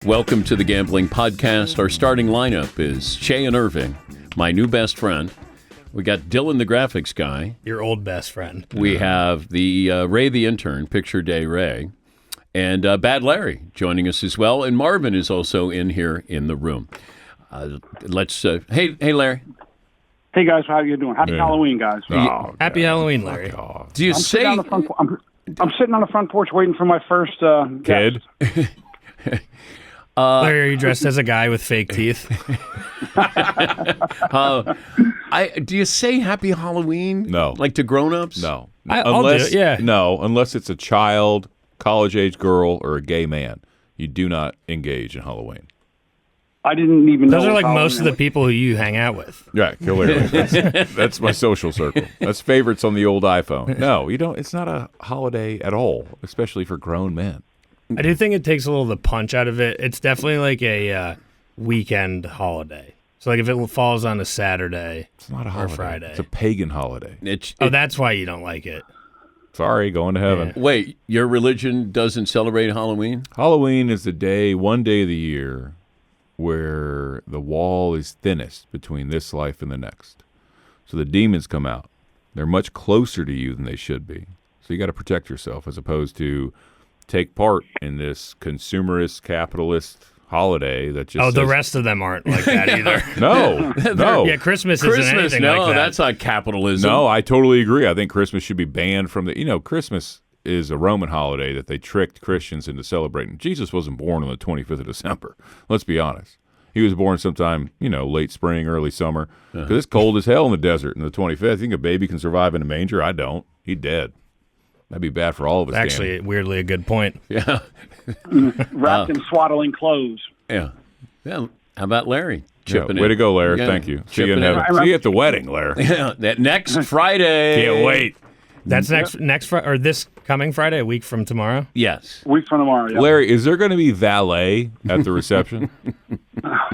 Welcome to the Gambling Podcast. Our starting lineup is Shay and Irving, my new best friend. We got Dylan, the graphics guy. Your old best friend. We have the Ray, the intern, Picture Day Ray, and Bad Larry joining us as well. And Marvin is also in here in the room. Hey, Larry. Hey guys, how you doing? Happy Halloween, guys. Oh, Happy Halloween, Larry. Do you I'm say? I'm sitting on the front porch waiting for my first Kid? guest. Larry, are you dressed as a guy with fake teeth? Do you say Happy Halloween? No. Like to grown-ups? No. I'll do it, yeah. No, unless it's a child, college-age girl, or a gay man. You do not engage in Halloween. I didn't even know. Those are like Halloween most of the was. people who you hang out with. Yeah, clearly. That's my social circle. That's favorites on the old iPhone. No, you don't. It's not a holiday at all, especially for grown men. I do think it takes a little of the punch out of it. It's definitely like a weekend holiday. So like if it falls on a Saturday It's not a or holiday. Friday. It's a pagan holiday. That's why you don't like it. Sorry, going to heaven. Wait, your religion doesn't celebrate Halloween? Halloween is one day of the year where the wall is thinnest between this life and the next. So the demons come out. They're much closer to you than they should be. So you got to protect yourself as opposed to take part in this consumerist, capitalist holiday that just The says, rest of them aren't like that either. No. Yeah, Christmas isn't anything no, like that. that's not capitalism. No, I totally agree. I think Christmas should be banned from the, Christmas is a Roman holiday that they tricked Christians into celebrating. Jesus wasn't born on the 25th of December. Let's be honest. He was born sometime, late spring, early summer. Because it's cold as hell in the desert in the 25th. You think a baby can survive in a manger? I don't. He's dead. That'd be bad for all of us. Actually, weirdly, a good point. Yeah. Wrapped in swaddling clothes. Yeah. How about Larry chipping in? Way to go, Larry. Yeah. Thank you. See you in Chipping in. heaven. See you at the wedding, Larry. Yeah, that next Friday. Can't wait. That's next Friday, or this coming Friday, a week from tomorrow. Yes. Week from tomorrow. Yeah. Larry, is there going to be valet at the reception?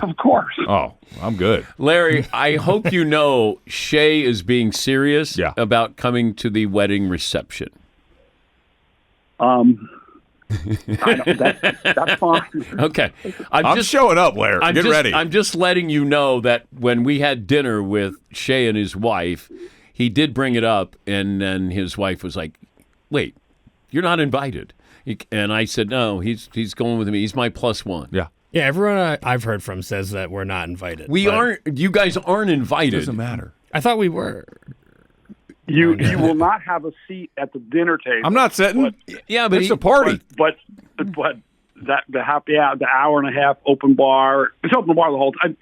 Of course. Oh, I'm good. Larry, I hope you know Shay is being serious about coming to the wedding reception. That's fine. Okay. I'm just showing up, Larry. Get ready. I'm just letting you know that when we had dinner with Shay and his wife, he did bring it up, and then his wife was like, wait, you're not invited. And I said, no, he's going with me. He's my plus one. Yeah. Yeah, everyone I've heard from says that we're not invited. You guys aren't invited. It doesn't matter. I thought we were. You will not have a seat at the dinner table. I'm not sitting. But it's a party. But the hour and a half open bar. It's open bar the whole time.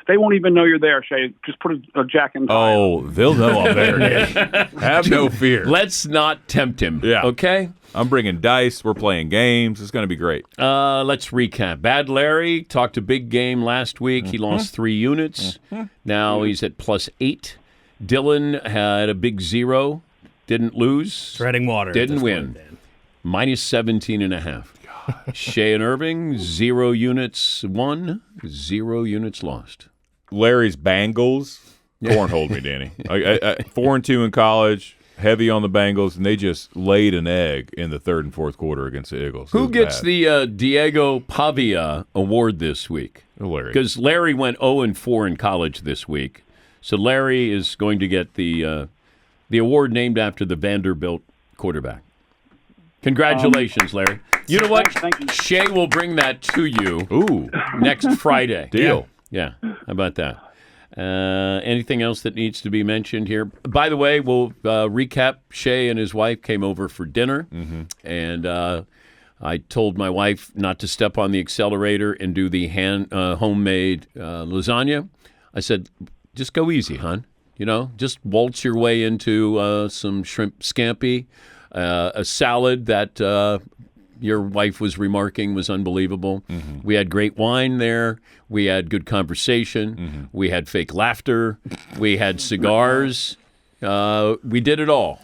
They won't even know you're there, Shay. Just put a jacket and tie. Oh, they'll know I'm there. Have no fear. Let's not tempt him. Yeah. Okay? I'm bringing dice. We're playing games. It's going to be great. Let's recap. Bad Larry talked a big game last week. He lost 3 units. Now he's at +8. Dylan had a big 0. Didn't lose. Treading water. Didn't win. -17.5. Shay and Irving, 0 units won, 0 units lost. Larry's Bengals cornholed me, Danny. 4-2 in college, heavy on the Bengals, and they just laid an egg in the third and fourth quarter against the Eagles. Who gets the Diego Pavia award this week? Larry. Because Larry went 0-4 in college this week. So Larry is going to get the award named after the Vanderbilt quarterback. Congratulations, Larry. You know what? Thank you. Shay will bring that to you Ooh, next Friday. deal. Yeah. How about that? Anything else that needs to be mentioned here? By the way, we'll recap. Shay and his wife came over for dinner, and I told my wife not to step on the accelerator and do the homemade lasagna. I said, just go easy, hon. Just waltz your way into some shrimp scampi, a salad that your wife was remarking was unbelievable. We had great wine there. We had good conversation. We had fake laughter. We had cigars. We did it all.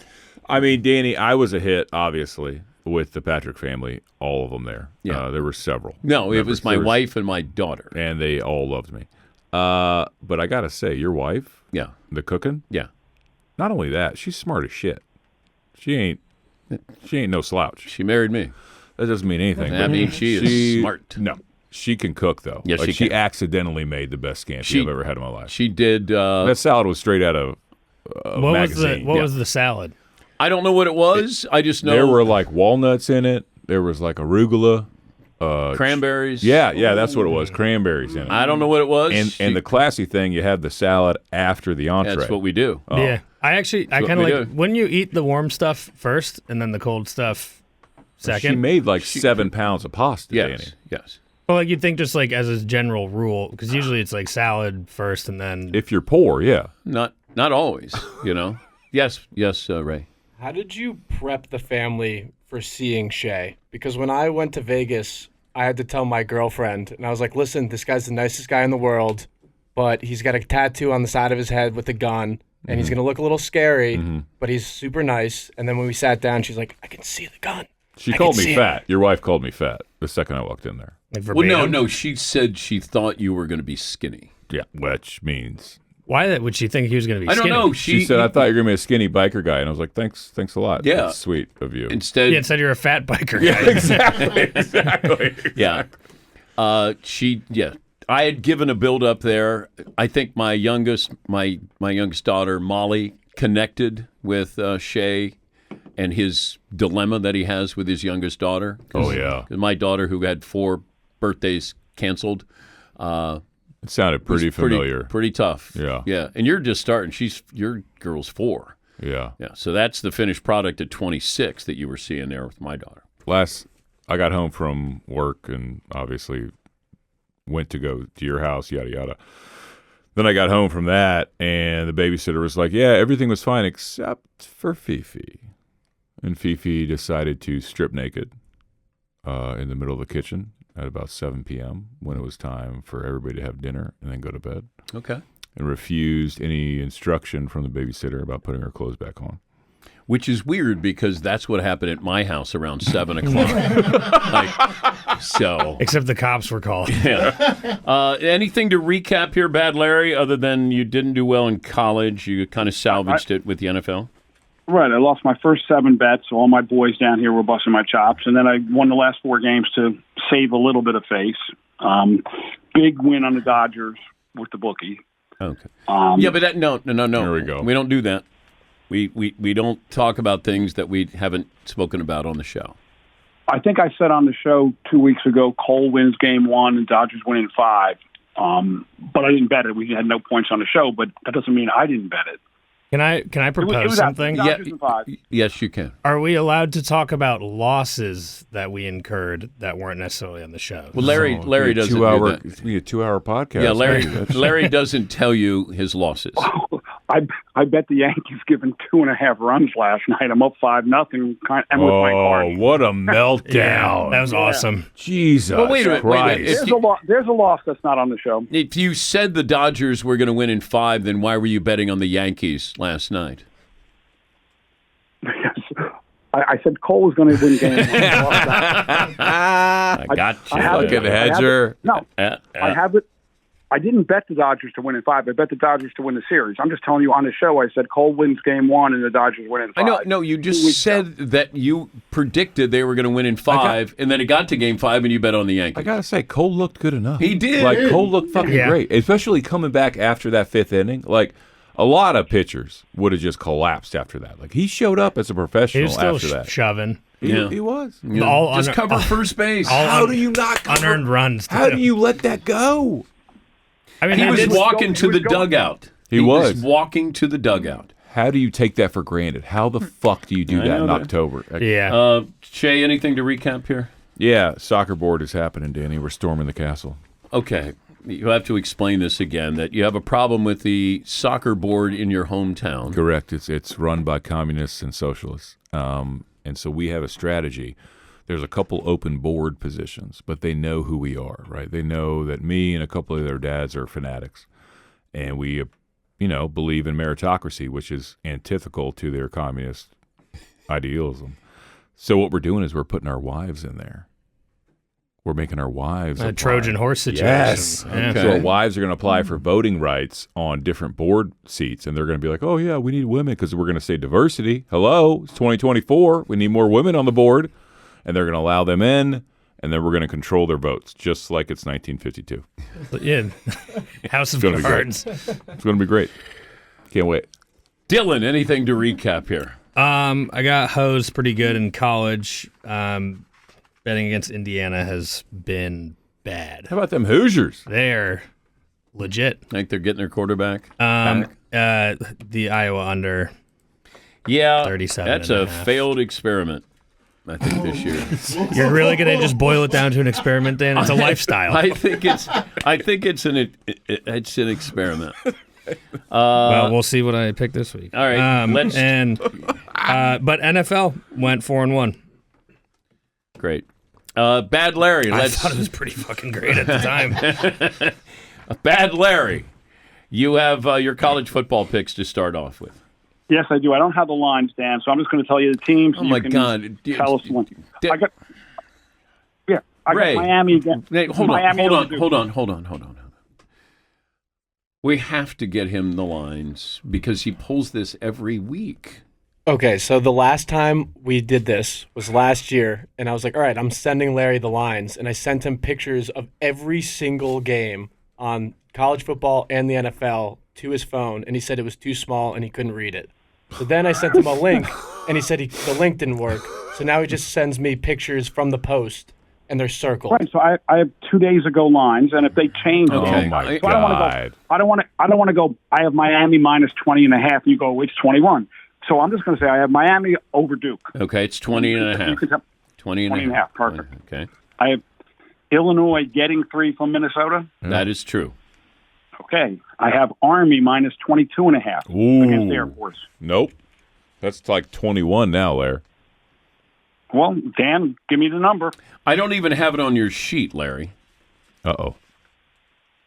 I mean, Danny, I was a hit, obviously, with the Patrick family, all of them there. Yeah. There were several. No, it was my wife and my daughter. And they all loved me. But I got to say, your wife, Yeah. the cooking, Yeah. not only that, she's smart as shit. She ain't no slouch. She married me. That doesn't mean anything. That but means she is smart. No. She can cook, though. Yes, like, she can. accidentally made the best scampi I've ever had in my life. She did. That salad was straight out of a magazine. What was the salad? I don't know what it was. I just know There were like walnuts in it. There was like arugula. Cranberries. Yeah, that's what it was. Cranberries in it. I don't know what it was. And the classy thing, you had the salad after the entree. That's what we do. Yeah. I kind of we like, do. when you eat the warm stuff first and then the cold stuff second. She made like 7 pounds of pasta, Yes. Danny. Yes. Well, like you'd think just like as a general rule, because usually it's like salad first and then. If you're poor, yeah. Not always. Yes. Yes. Ray. How did you prep the family for seeing Shay? Because when I went to Vegas, I had to tell my girlfriend, and I was like, listen, this guy's the nicest guy in the world, but he's got a tattoo on the side of his head with a gun, and he's going to look a little scary, but he's super nice. And then when we sat down, she's like, I can see the gun. She called me fat. Your wife called me fat the second I walked in there. Like Well, verbatim. no. She said she thought you were going to be skinny. Yeah, which means... Why would she think he was going to be I don't skinny? know. She said, I thought you were going to be a skinny biker guy. And I was like, thanks a lot. Yeah. That's sweet of you. Instead. Yeah, it said you're a fat biker guy. Yeah, exactly. Yeah. I had given a build up there. I think my youngest daughter, Molly, connected with Shay and his dilemma that he has with his youngest daughter. Oh, yeah. My daughter, who had 4 birthdays canceled, It sounded pretty familiar. Pretty tough. Yeah. Yeah. And you're just starting. Your girl's 4. Yeah. Yeah. So that's the finished product at 26 that you were seeing there with my daughter. I got home from work and obviously went to go to your house, yada, yada. Then I got home from that and the babysitter was like, yeah, everything was fine except for Fifi. And Fifi decided to strip naked in the middle of the kitchen at about 7 p.m. when it was time for everybody to have dinner and then go to bed. Okay. And refused any instruction from the babysitter about putting her clothes back on. Which is weird because that's what happened at my house around 7 o'clock. So. Except the cops were called. Yeah. Anything to recap here, Bad Larry, other than you didn't do well in college? You kind of salvaged it with the NFL? Right. I lost my first 7 bets. So all my boys down here were busting my chops. And then I won the last 4 games to save a little bit of face. Big win on the Dodgers with the bookie. Okay. Yeah, but no. There we go. We don't do that. We don't talk about things that we haven't spoken about on the show. I think I said on the show 2 weeks ago, Cole wins game 1 and Dodgers win in 5. But I didn't bet it. We had no points on the show, but that doesn't mean I didn't bet it. Can I propose something? Dodgers in 5. Yes, you can. Are we allowed to talk about losses that we incurred that weren't necessarily on the show? Well, Larry doesn't do that. It's be a 2-hour podcast. Yeah, Larry doesn't tell you his losses. I bet the Yankees given 2.5 runs last night. I'm up 5-0. And with my card. What a meltdown! Yeah, that was awesome. Jesus Well, wait a minute, Christ! There's a loss that's not on the show. If you said the Dodgers were going to win in 5, then why were you betting on the Yankees last night? Yes. I said Cole was going to win game 1. I got you. Fucking hedger. I have it. I didn't bet the Dodgers to win in 5. I bet the Dodgers to win the series. I'm just telling you on the show, I said Cole wins game 1 and the Dodgers win in 5. I know. No, you just said that you predicted they were going to win in 5, and then it got to game 5, and you bet on the Yankees. I gotta say, Cole looked good enough. He did. Like Cole looked fucking Yeah. great, especially coming back after that 5th inning. Like a lot of pitchers would have just collapsed after that. Like he showed up as a He professional was still after that. shoving. He was. You know, all just under- cover first base. How do you not cover- Unearned runs. How too. do you let that go? I mean, he was did- walking to the dugout. He was. walking to the dugout. How do you take that for granted? How the fuck do you do I that know in that. October? Yeah. Shay, anything to recap here? Yeah, soccer board is happening, Danny. We're storming the castle. Okay. You have to explain this again, that you have a problem with the soccer board in your hometown. Correct. It's run by communists and socialists. And so we have a strategy. There's a couple open board positions, but they know who we are, right? They know that me and a couple of their dads are fanatics. And we, believe in meritocracy, which is antithetical to their communist idealism. So what we're doing is we're putting our wives in there. We're making our wives a apply. Trojan horse situation. Yes. Yeah. Okay. So our wives are going to apply for voting rights on different board seats, and they're going to be like, oh, yeah, we need women because we're going to say diversity. Hello, it's 2024. We need more women on the board, and they're going to allow them in, and then we're going to control their votes, just like it's 1952. Yeah, House of gonna be great. Cards. It's going to be great. Can't wait. Dylan, anything to recap here? I got hosed pretty good in college. Betting against Indiana has been bad. How about them Hoosiers? They're legit. Think they're getting their quarterback? The Iowa under. Yeah, 37 that's and a a half. failed experiment, I think, this year. You're really gonna just boil it down to an experiment, Dan? It's a lifestyle. I think it's an experiment. Well, we'll see what I pick this week. All right, but NFL went 4-1. Great. Bad Larry. I thought it was pretty fucking great at the time. Bad Larry. You have your college football picks to start off with. Yes, I do. I don't have the lines, Dan, so I'm just going to tell you the teams. Oh my you can God! Tell us one. I got Ray, Miami again. Hey, hold on. We have to get him the lines because he pulls this every week. Okay, so the last time we did this was last year, and I was like, all right, I'm sending Larry the lines, and I sent him pictures of every single game on college football and the NFL to his phone, and he said it was too small and he couldn't read it. So then I sent him a link, and he said the link didn't work. So now he just sends me pictures from the post, and they're circled. Right. So I have 2 days ago lines, and if they change, Okay. Oh, my so God. I don't want to go. I have Miami minus 20 and a half. You go, it's 21. So I'm just going to say I have Miami over Duke. Okay, it's 20 and a half. 20 and a half. Perfect. Okay. I have Illinois getting 3 from Minnesota. That is true. Okay. I have Army minus 22 and a half against Air Force. Nope. That's like 21 now, Larry. Well, Dan, give me the number. I don't even have it on your sheet, Larry. Uh-oh.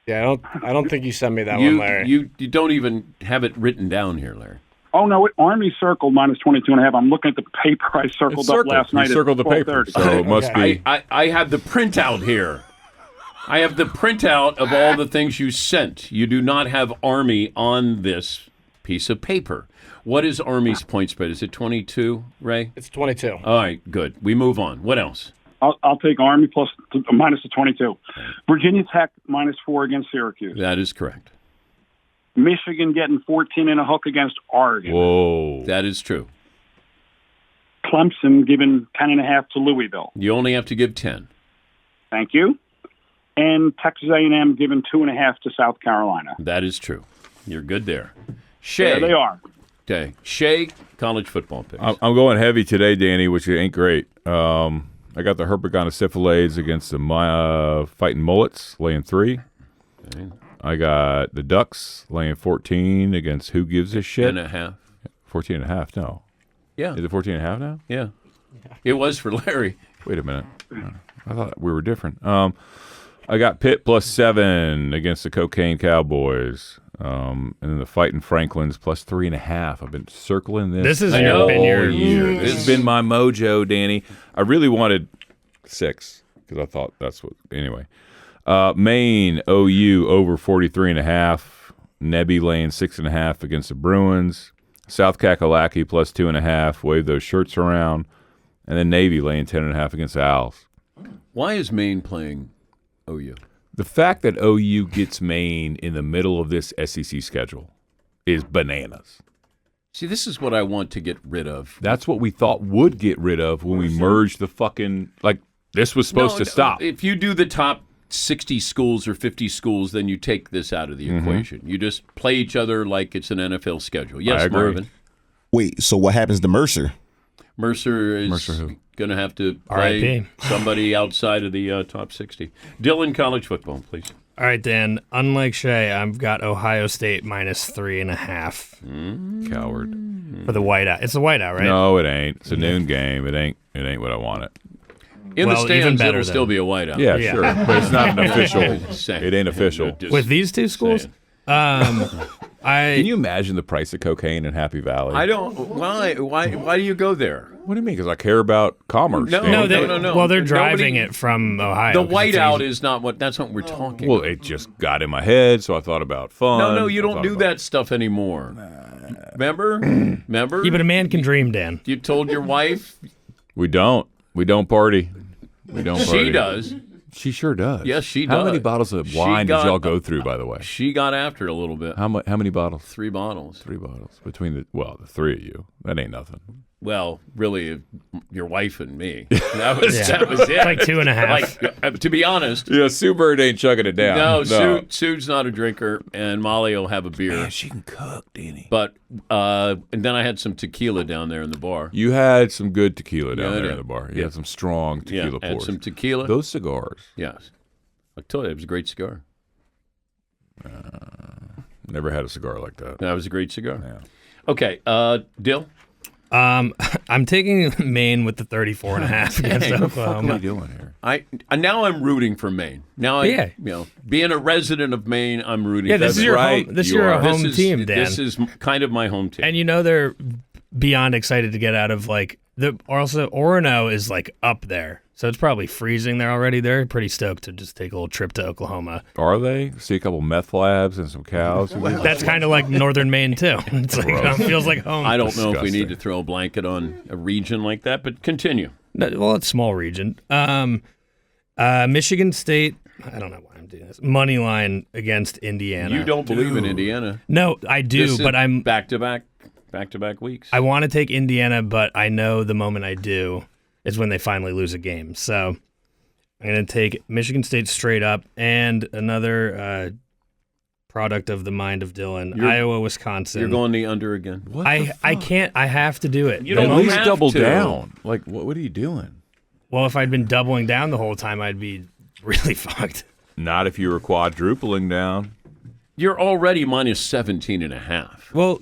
Yeah, I don't think you sent me that one, Larry. You don't even have it written down here, Larry. Oh, no, Army circled minus 22 and a half. I'm looking at the paper I circled up last night. You circled the paper, 12:30. so it must be. I have the printout here. I have the printout of all the things you sent. You do not have Army on this piece of paper. What is Army's point spread? Is it 22, Ray? It's 22. All right, good. We move on. What else? I'll take Army minus the 22. Virginia Tech minus 4 against Syracuse. That is correct. Michigan getting 14 and a hook against Oregon. Whoa. That is true. Clemson giving 10 and a half to Louisville. You only have to give 10. Thank you. And Texas A&M giving 2.5 to South Carolina. That is true. You're good there. Shay. There they are. Okay. Shay, college football picks. I'm going heavy today, Danny, which ain't great. I got the Herpetogonosyphilis against the Fighting Mullets, laying 3. Okay. I got the Ducks laying 14 against Who Gives a Shit? 10.5. 14 and a half, no. Yeah. Is it 14 and a half now? Yeah. It was for Larry. Wait a minute. I thought we were different. I got Pitt plus 7 against the Cocaine Cowboys. And then the Fighting Franklins plus 3.5. I've been circling this. This has I know. been your year. This has been my mojo, Danny. I really wanted 6 because I thought that's what. Anyway, Maine OU over 43.5. Nebby laying 6.5 against the Bruins. South Kakalaki plus 2.5. Wave those shirts around, and then Navy laying 10.5 against the Owls. Why is Maine playing OU? The fact that OU gets Maine in the middle of this SEC schedule is bananas. See, this is what I want to get rid of. That's what we thought would get rid of when we merged the fucking this was supposed to stop. If you do the top 60 schools or 50 schools, then you take this out of the equation. You just play each other like it's an NFL schedule. Yes, I agree. Marvin. Wait, so what happens to Mercer? Mercer is who? going to have to play RIP. somebody outside of the top 60. Dylan, college football, please. All right, Dan. Unlike Shay, I've got Ohio State minus 3.5 Coward. for the whiteout. It's the whiteout, right? No, it ain't. It's a noon game. It ain't what I wanted. In the Well, even stands, better it'll still then. be a whiteout. Yeah, Yeah. sure. But it's not an official. Just saying. It ain't official. Just With these two schools, saying. Can you imagine the price of cocaine in Happy Valley? I don't. Why do you go there? What do you mean? Because I care about commerce. No, Danny. no. Well, they're driving Nobody- it from Ohio. The 'cause it's whiteout easy. is not what. That's what we're talking. Well, about. it just got in my head, so I thought about fun. No, you I don't thought do about- that stuff anymore. Remember? Yeah, but a man can dream, Dan. You told your wife. We don't. We don't party. We don't She party. does. She sure does. Yes, she How does. many bottles of wine did y'all go through, by the way? She got after it a little bit. How many bottles? 3 bottles. 3 bottles between the three of you. That ain't nothing. Well, really, your wife and me. That was it. It's like 2.5. Like, to be honest, Yeah, Sue Bird ain't chugging it down. no, Sue's not a drinker, and Molly will have a beer. Man, she can cook, Danny. But and then I had some tequila down there in the bar. You had some good tequila down Yeah, I there did. in the bar. You had some strong tequila I had pours. some tequila. Those cigars. Yes. I told you, it was a great cigar. Never had a cigar like that. That was a great cigar. Yeah. Okay, Dill? I'm taking Maine with the 34.5 against What are Oklahoma. you doing here? Now I'm rooting for Maine. Now, being a resident of Maine, I'm rooting. Yeah, for this is Maine. your right. home. This is You your are. home team, Dan. This is kind of my home team. And they're beyond excited to get out of also Orono is like up there. So it's probably freezing there already. They're pretty stoked to just take a little trip to Oklahoma. Are they? See a couple meth labs and some cows. That's kind of like northern Maine too. It's like it feels like home. I don't know if we need Disgusting. to throw a blanket on a region like that, but continue. Well, it's a small region. Michigan State. I don't know why I'm doing this. Money line against Indiana. You don't believe in Indiana. No, I do, This is but I'm. back-to-back weeks. I want to take Indiana, but I know the moment I do is when they finally lose a game. So I'm going to take Michigan State straight up and another product of the mind of Dylan, Iowa, Wisconsin. You're going the under again. What I can't. I have to do it. You At don't least have double to. down. Like, what are you doing? Well, if I'd been doubling down the whole time, I'd be really fucked. Not if you were quadrupling down. You're already minus 17.5. Well,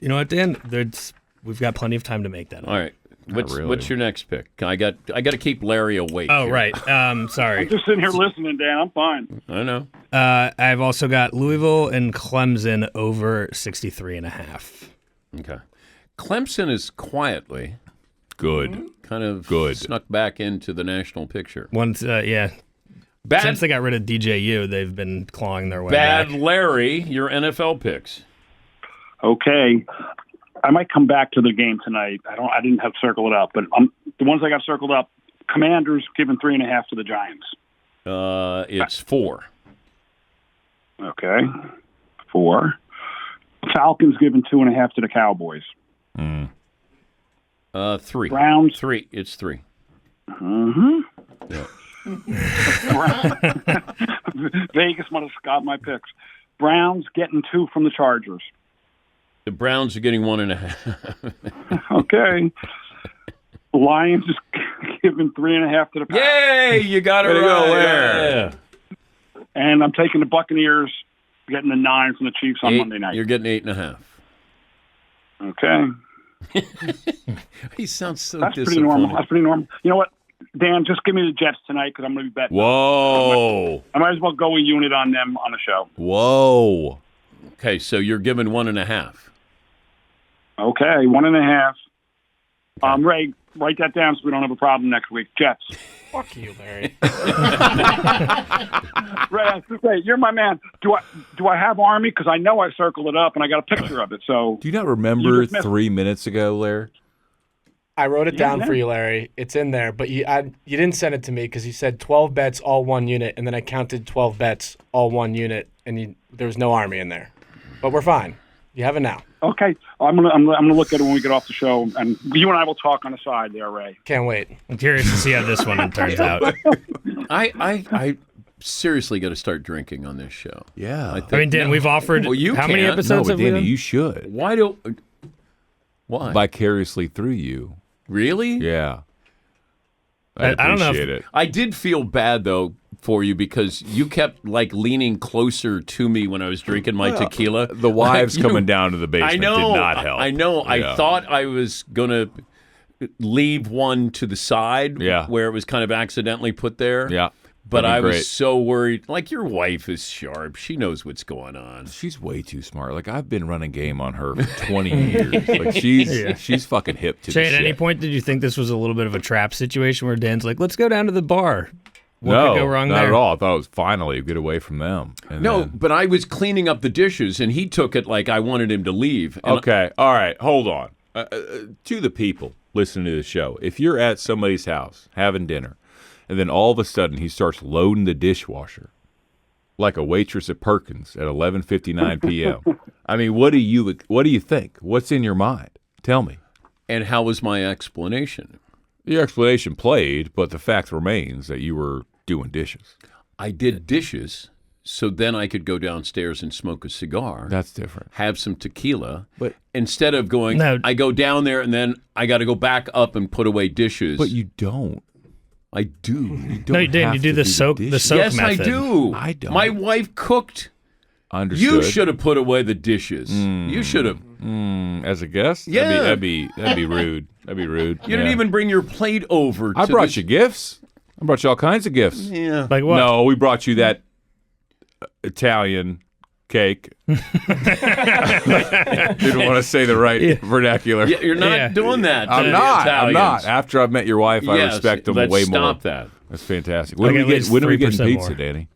you know what, Dan? We've got plenty of time to make that up. All right. really. What's your next pick? I got to keep Larry awake. Oh, here. right. Sorry. I'm just sitting here listening, Dan. I'm fine. I know. I've also got Louisville and Clemson over 63.5. Okay. Clemson is quietly Good. kind of Good. snuck back into the national picture. Once, Bad, since they got rid of DJU, they've been clawing their way bad back. Larry, your NFL picks. Okay. I might come back to the game tonight. I didn't have circled it up, but the ones I got circled up. Commanders giving 3.5 to the Giants. It's 4. Okay. 4. Falcons giving 2.5 to the Cowboys. 3. Browns. 3. It's 3. Yeah. Vegas might have got my picks. Browns getting 2 from the Chargers. The Browns are getting 1.5. Okay. Lions is giving 3.5 to the Packers. Yay! You got it Way to right. go, Larry. Yeah. And I'm taking the Buccaneers getting a 9 from the Chiefs on Monday night. You're getting 8.5. Okay. He sounds so That's pretty disappointed. normal. That's pretty normal. You know what, Dan, just give me the Jets tonight because I'm going to be betting. Whoa. I might as well go a unit on them on the show. Whoa. Okay, so you're giving 1.5. Okay, 1.5. Ray, write that down so we don't have a problem next week. Jets. Fuck you, Larry. Ray, you're my man. Do I have Army? Because I know I circled it up and I got a picture of it. So Do you not remember You just missed- 3 minutes ago, Larry? I wrote it down yeah. for you, Larry. It's in there, but you didn't send it to me because you said 12 bets, all one unit, and then I counted 12 bets, all one unit, and there was no Army in there. But we're fine. You have it now. okay, I'm gonna look at it when we get off the show, and you and I will talk on the side there, Ray. Can't wait. I'm curious to see how this one turns out. I seriously got to start drinking on this show. Yeah. I mean, Dan, we've offered Well, you how many can't. episodes no, have but we Danny, done? you should. Why? Vicariously through you. Really? Yeah. I don't know if- appreciate it. I did feel bad though for you because you kept like leaning closer to me when I was drinking my tequila. The wives Like, coming down to the basement I know, did not help. I know. Yeah. I thought I was gonna leave one to the side, Yeah. where it was kind of accidentally put there. Yeah. But That'd I be was great. so worried. Like, your wife is sharp. She knows what's going on. She's way too smart. Like, I've been running game on her for 20 years. Like, she's fucking hip to Shay, the at shit. any point did you think this was a little bit of a trap situation where Dan's like, let's go down to the bar? What no, could go wrong not there? at all. I thought it was finally get away from them. And No, then- but I was cleaning up the dishes, and he took it like I wanted him to leave. And Okay. All right. Hold on. To the people listening to the show, if you're at somebody's house having dinner and then all of a sudden he starts loading the dishwasher like a waitress at Perkins at 11:59 p.m. I mean, what do you think? What's in your mind? Tell me. And how was my explanation? Your explanation played, but the fact remains that you were doing dishes. I did dishes, so then I could go downstairs and smoke a cigar. That's different. Have some tequila. But instead of going, No. I go down there and then I got to go back up and put away dishes. But you don't. I do. No, you didn't. You do the soak. The soak Yes, method. I do. I don't. My wife cooked. Understood. You should have put away the dishes. You should have. As a guest? Yeah. That'd be rude. That'd be rude. You didn't even bring your plate over. I to brought the- you gifts. I brought you all kinds of gifts. Yeah. Like what? No, we brought you that Italian cake. Didn't want to say the right vernacular. Yeah, you're not Yeah. doing that. to I'm the not. Italians. After I've met your wife, I Yes, respect them let's way more. stop that. That's fantastic. Like When at least are we getting 3% pizza, more. Danny?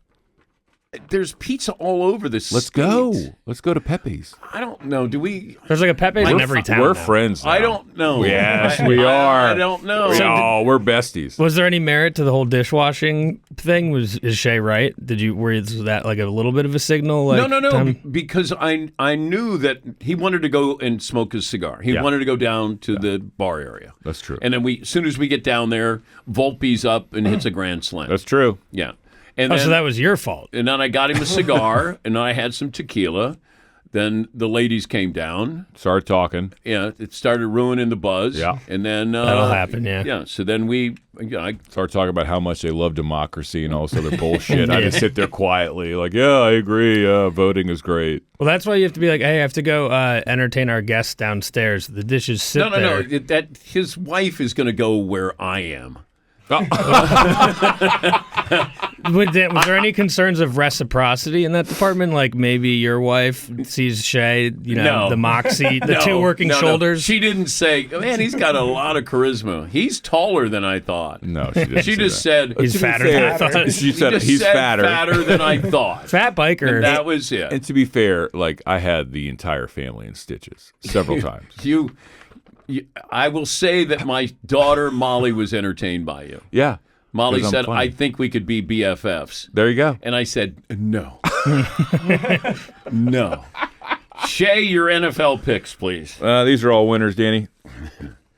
There's pizza all over this. Let's go. Let's go to Pepe's. I don't know. Do we? There's like a Pepe's in every town. We're now. friends now. I don't know. Yes, we are. I don't know. We're besties. Was there any merit to the whole dishwashing thing? Is Shay right? Was that like a little bit of a signal? Like, No. time- Because I knew that he wanted to go and smoke his cigar. He Yeah. wanted to go down to the bar area. That's true. And then as soon as we get down there, Volpe's up and hits a grand slam. That's true. Yeah. And Oh, then, so that was your fault. and then I got him a cigar, and then I had some tequila. Then the ladies came down. Started talking. Yeah, it started ruining the buzz. Yeah. And then That'll happen, yeah. Yeah. So then I Started talking about how much they love democracy and all this other bullshit. I just sit there quietly, like, yeah, I agree. Voting is great. Well, that's why you have to be like, hey, I have to go entertain our guests downstairs. The dishes sit no. there. That his wife is going to go where I am. Was there any concerns of reciprocity in that department? Like maybe your wife sees Shay, No. the moxie, the No, two working no. shoulders. She didn't say, man, he's got a lot of charisma. He's taller than I thought. No, she didn't. She say just that. said, He's To be fatter than I fair, thought. She said just he's said fatter. than I thought. Fat biker. And that was it. And to be fair, like I had the entire family in stitches several times. I will say that my daughter Molly was entertained by you. Yeah. Molly 'Cause I'm said, funny. I think we could be BFFs. There you go. And I said, no. No. Shay, your NFL picks, please. These are all winners, Danny.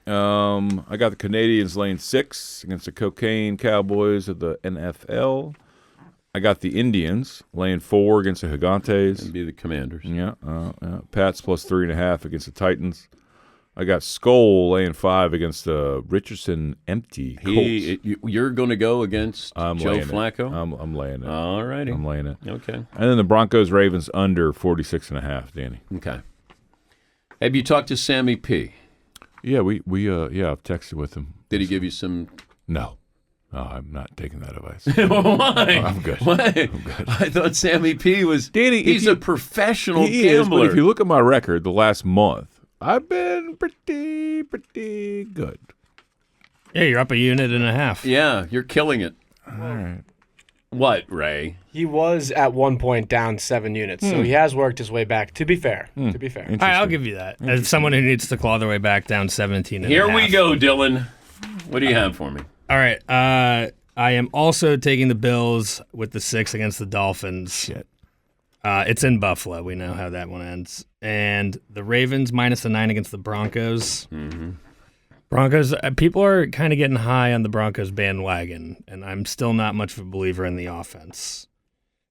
I got the Canadians laying 6 against the Cocaine Cowboys of the NFL. I got the Indians laying 4 against the Gigantes. Be the Commanders. Yeah, Pats plus 3.5 against the Titans. I got Skull laying 5 against the Richardson empty Colts. You're going to go against I'm Joe laying it. Flacco? I'm laying it. All righty. I'm laying it. Okay. And then the Broncos Ravens under 46.5, Danny. Okay. Have you talked to Sammy P? Yeah, I've texted with him. Did he give you some? No, I'm not taking that advice. Why? I'm good. Why? I'm good. I thought Sammy P was. Danny, he's a professional He is, gambler. but if you look at my record the last month, I've been pretty good. Yeah, you're up 1.5 units. Yeah, you're killing it. All right. What, Ray? He was at one point down 7 units, so he has worked his way back. To be fair, All right, I'll give you that. As someone who needs to claw their way back down 17 and a Here half. we go, Dylan. What do you have for me? All right. I am also taking the Bills with the 6 against the Dolphins. Shit. It's in Buffalo. We know how that one ends. And the Ravens minus the 9 against the Broncos. Mm-hmm. Broncos, people are kind of getting high on the Broncos bandwagon, and I'm still not much of a believer in the offense.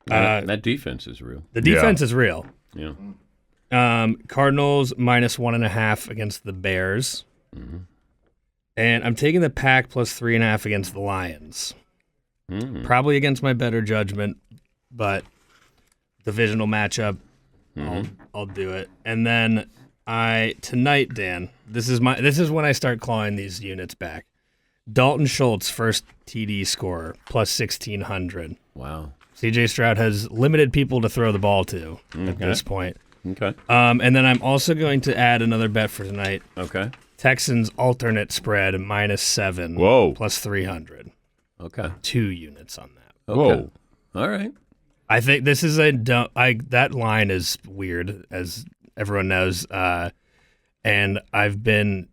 That defense is real. The defense is real. Yeah. Cardinals minus 1.5 against the Bears. Mm-hmm. And I'm taking the Pack plus 3.5 against the Lions. Mm-hmm. Probably against my better judgment, but divisional matchup, I'll do it. And then tonight, Dan, this is when I start clawing these units back. Dalton Schultz, first TD scorer, plus 1,600. Wow. CJ Stroud has limited people to throw the ball to at this point. Okay. And then I'm also going to add another bet for tonight. Okay. Texans alternate spread minus 7. Whoa. Plus 300. Okay. 2 units on that. Okay. Whoa. All right. I think this is that line is weird, as everyone knows. And I've been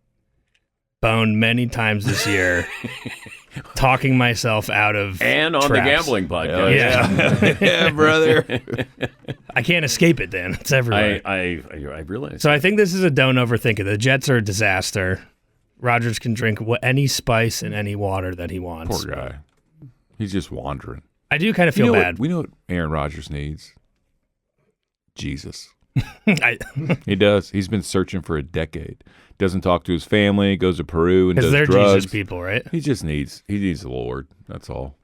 boned many times this year, talking myself out of And on the traps. gambling podcast. Yeah. Yeah, brother. I can't escape it, Dan. It's everywhere. I realize. So I think this is a don't overthink it. The Jets are a disaster. Rodgers can drink any spice and any water that he wants. Poor guy. He's just wandering. I do kind of feel bad. We know what Aaron Rodgers needs? Jesus. I, He does. He's been searching for a decade. Doesn't talk to his family, goes to Peru and does they're drugs. Jesus people, right? He needs the Lord. That's all.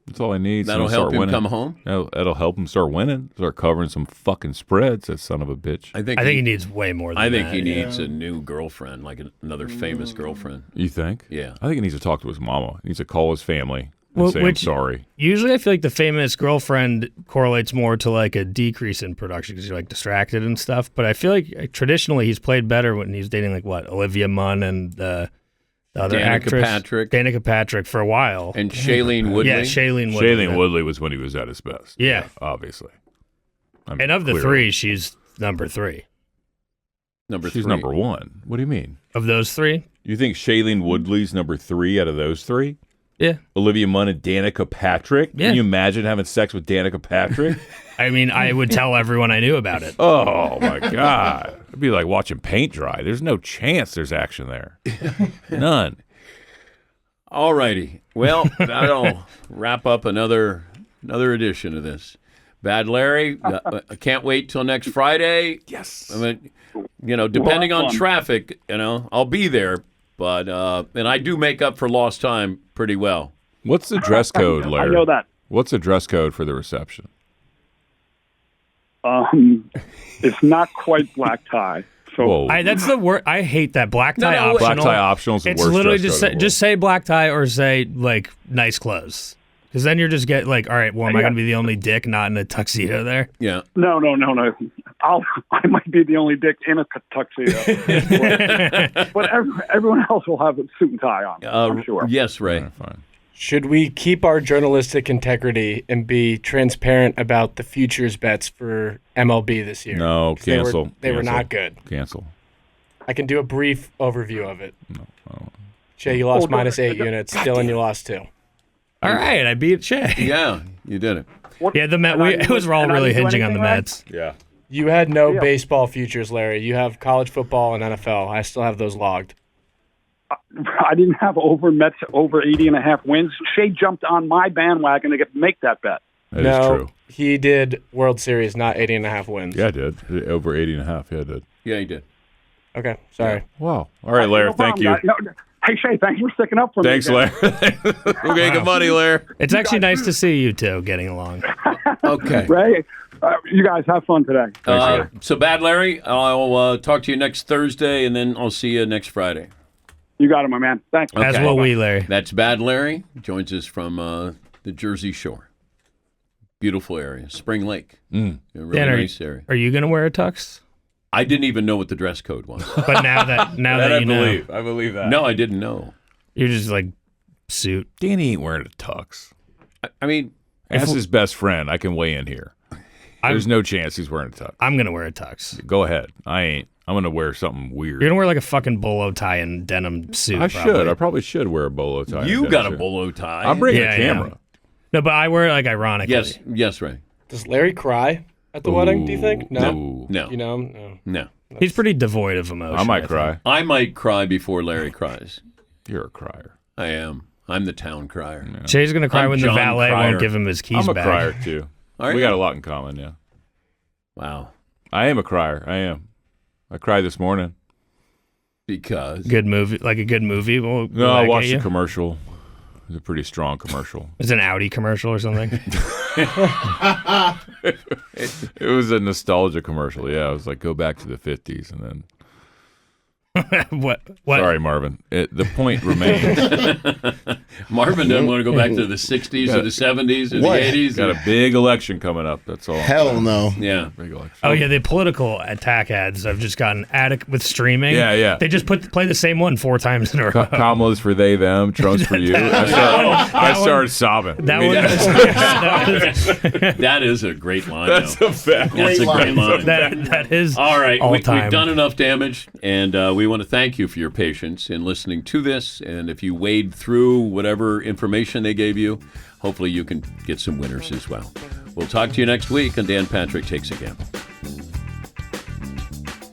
That's all he needs. That'll He'll help start him winning. come home? That'll help him start winning. Start covering some fucking spreads, that son of a bitch. I think he needs way more than I think that. he needs a new girlfriend, like another famous girlfriend. You think? Yeah. I think he needs to talk to his mama. He needs to call his family and Well, say, I'm sorry. Usually I feel like the famous girlfriend correlates more to like a decrease in production because you're like distracted and stuff. But I feel like traditionally he's played better when he's dating like Olivia Munn and the other Danica actress. Patrick. Danica Patrick for a while. And Shailene Woodley. Yeah, Shailene Woodley. Shailene Woodley was when he was at his best. Yeah. Obviously. I mean, And of the clearly. three, she's number 3. She's number 1. What do you mean? Of those 3? You think Shailene Woodley's number 3 out of those 3? Yeah. Olivia Munn and Danica Patrick? Yeah. Can you imagine having sex with Danica Patrick? I mean, I would tell everyone I knew about it. Oh, my God. It'd be like watching paint dry. There's no chance there's action there. None. All righty. Well, that'll wrap up another edition of this. Bad Larry, I can't wait till next Friday. Yes. I mean, depending Well, on fun. traffic, I'll be there. But and I do make up for lost time pretty well. What's the dress code, Larry? I know that. What's the dress code for the reception? It's not quite black tie. So Whoa. That's the word. I hate that black tie No, optional. Black tie optional is the It's worst literally dress code in the just say black tie or say like nice clothes. Because then you're just get like, all right, well, am I going to be the only dick not in a tuxedo there? Yeah. no. I might be the only dick in a tuxedo, but everyone else will have a suit and tie on. I'm sure. Yes, Ray. world. Fine. Should we keep our journalistic integrity and be transparent about the futures bets for MLB this year? No, 'Cause they were- cancel. They were Cancel. not good. Cancel. I can do a brief overview of it. Shay, you lost minus 8 units. Dylan, you lost 2. All right, I beat Shay. Yeah, you did it. Yeah, the Met. It was all really hinging on the Mets. Yeah. You had no Yeah. baseball futures, Larry. You have college football and NFL. I still have those logged. I didn't have Mets over 80.5 wins. Shay jumped on my bandwagon to make that bet. That is no, true. he did World Series, not 80.5 wins. Yeah, I did. Over 80.5. Yeah, I did. Yeah, you did. Okay, sorry. Wow. All right, Larry. No Thank problem, you. guys. No, hey, Shay, thanks for sticking up for me. Thanks, Larry. We're making money, Larry. It's actually nice to see you two getting along. Okay. Ray, you guys have fun today. So, Bad Larry, I'll talk to you next Thursday, and then I'll see you next Friday. You got it, my man. Thanks. As Okay. will we, Larry. That's Bad Larry. Joins us from the Jersey Shore. Beautiful area. Spring Lake. A really Dan, nice area. Are you going to wear a tux? I didn't even know what the dress code was. But now that you know, I believe that. No, I didn't know. you're just like suit. Danny ain't wearing a tux. I mean, As his best friend, I can weigh in here. There's no chance he's wearing a tux. I'm going to wear a tux. Go ahead. I ain't. I'm going to wear something weird. You're going to wear like a fucking bolo tie and denim suit. I probably. should. I probably should wear a bolo tie. you and got a suit. bolo tie. I'm bringing Yeah, a camera. No, but I wear it like ironically. Yes, Ray. Does Larry cry at the wedding, do you think? No. Ooh. No, You know? No. no. He's pretty devoid of emotion. I might think. cry. I might cry before Larry cries. You're a crier. I am. I'm the town crier. Shay's going to cry I'm when the John valet Cryer. won't give him his keys I'm a back. crier too. Are We you? got a lot in common. Yeah. Wow. I am a crier. I am. I cried this morning. Because Good movie, like a good movie. Will No, that I get watched you? the commercial. It was a pretty strong commercial. It's an Audi commercial or something. It was a nostalgia commercial. Yeah, it was like go back to the 50s and then. what? Sorry, Marvin. The point remains. Marvin doesn't want to go back to the 60s or the 70s or What? the 80s. Got a big election coming up. That's all. Hell no. Yeah. Big election. Oh yeah, the political attack ads have just gotten adequate with streaming. Yeah. They just play the same one 4 times in a row. Kamala's for they, them. Trump's for you. I started sobbing. That one. That is a great line. That's though. a fact. That's a great line. that is All right, all we've time. done enough damage, and we want to thank you for your patience in listening to this. And if you wade through whatever information they gave you, hopefully you can get some winners as well. We'll talk to you next week on Dan Patrick Takes a Gamble.